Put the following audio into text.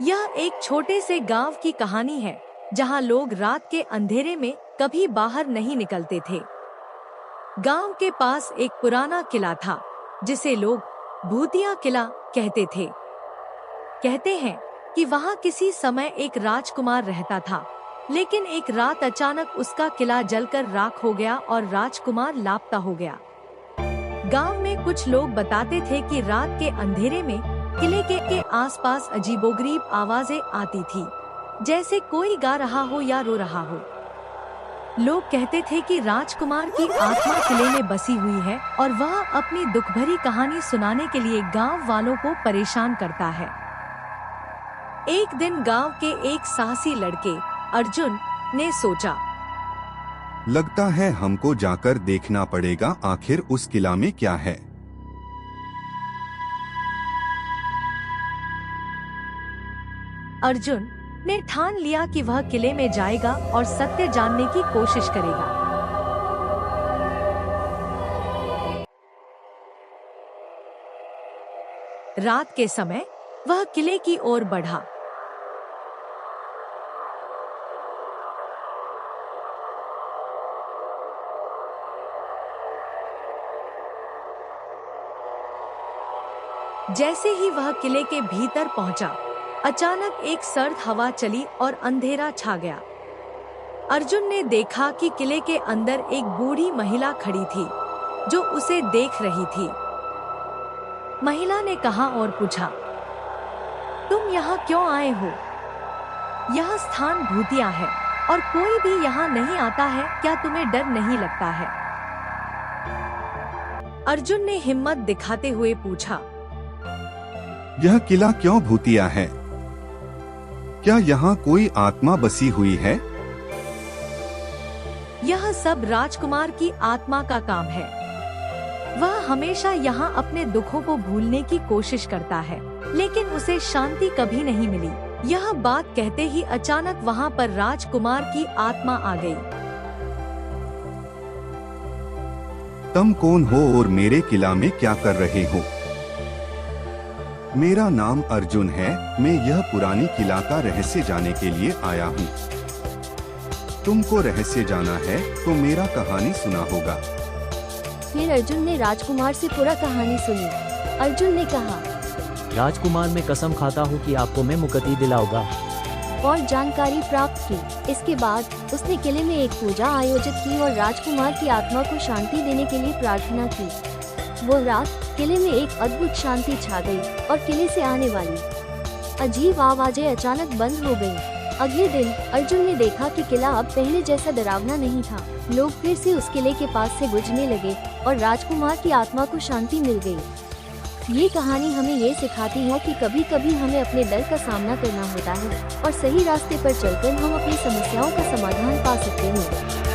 यह एक छोटे से गांव की कहानी है जहां लोग रात के अंधेरे में कभी बाहर नहीं निकलते थे। गांव के पास एक पुराना किला था जिसे लोग भूतिया किला कहते थे। कहते हैं कि वहां किसी समय एक राजकुमार रहता था, लेकिन एक रात अचानक उसका किला जलकर राख हो गया और राजकुमार लापता हो गया। गांव में कुछ लोग बताते थे कि रात के अंधेरे में किले के आसपास अजीबोगरीब आवाजें आती थी, जैसे कोई गा रहा हो या रो रहा हो। लोग कहते थे कि राजकुमार की आत्मा किले में बसी हुई है और वह अपनी दुख भरी कहानी सुनाने के लिए गांव वालों को परेशान करता है। एक दिन गांव के एक साहसी लड़के अर्जुन ने सोचा, लगता है हमको जाकर देखना पड़ेगा आखिर उस किला में क्या है। अर्जुन ने ठान लिया कि वह किले में जाएगा और सत्य जानने की कोशिश करेगा। रात के समय वह किले की ओर बढ़ा। जैसे ही वह किले के भीतर पहुंचा, अचानक एक सर्द हवा चली और अंधेरा छा गया। अर्जुन ने देखा कि किले के अंदर एक बूढ़ी महिला खड़ी थी जो उसे देख रही थी। महिला ने कहा और पूछा, तुम यहाँ क्यों आए हो? यह स्थान भूतिया है और कोई भी यहाँ नहीं आता है, क्या तुम्हें डर नहीं लगता है? अर्जुन ने हिम्मत दिखाते हुए पूछा, यह किला क्यों भूतिया है? क्या यहाँ कोई आत्मा बसी हुई है? यह सब राजकुमार की आत्मा का काम है। वह हमेशा यहाँ अपने दुखों को भूलने की कोशिश करता है, लेकिन उसे शांति कभी नहीं मिली। यह बात कहते ही अचानक वहाँ पर राजकुमार की आत्मा आ गई। तुम कौन हो और मेरे किला में क्या कर रहे हो? मेरा नाम अर्जुन है। मैं यह पुरानी किला का रहस्य जानने के लिए आया हूँ। तुमको रहस्य जाना है तो मेरा कहानी सुना होगा। फिर अर्जुन ने राजकुमार से पूरा कहानी सुनी। अर्जुन ने कहा, राजकुमार, मैं कसम खाता हूँ कि आपको मैं मुक्ति दिलाऊंगा। और जानकारी प्राप्त की। इसके बाद उसने किले में एक पूजा आयोजित की और राजकुमार की आत्मा को शांति देने के लिए प्रार्थना की। वो रात किले में एक अद्भुत शांति छा गई और किले से आने वाली अजीब आवाजें अचानक बंद हो गईं। अगले दिन अर्जुन ने देखा कि किला अब पहले जैसा डरावना नहीं था। लोग फिर से उस किले के पास से गुजरने लगे और राजकुमार की आत्मा को शांति मिल गई। ये कहानी हमें ये सिखाती है कि कभी कभी हमें अपने डर का सामना करना होता है और सही रास्ते पर चलकर हम अपनी समस्याओं का समाधान पा सकते हैं।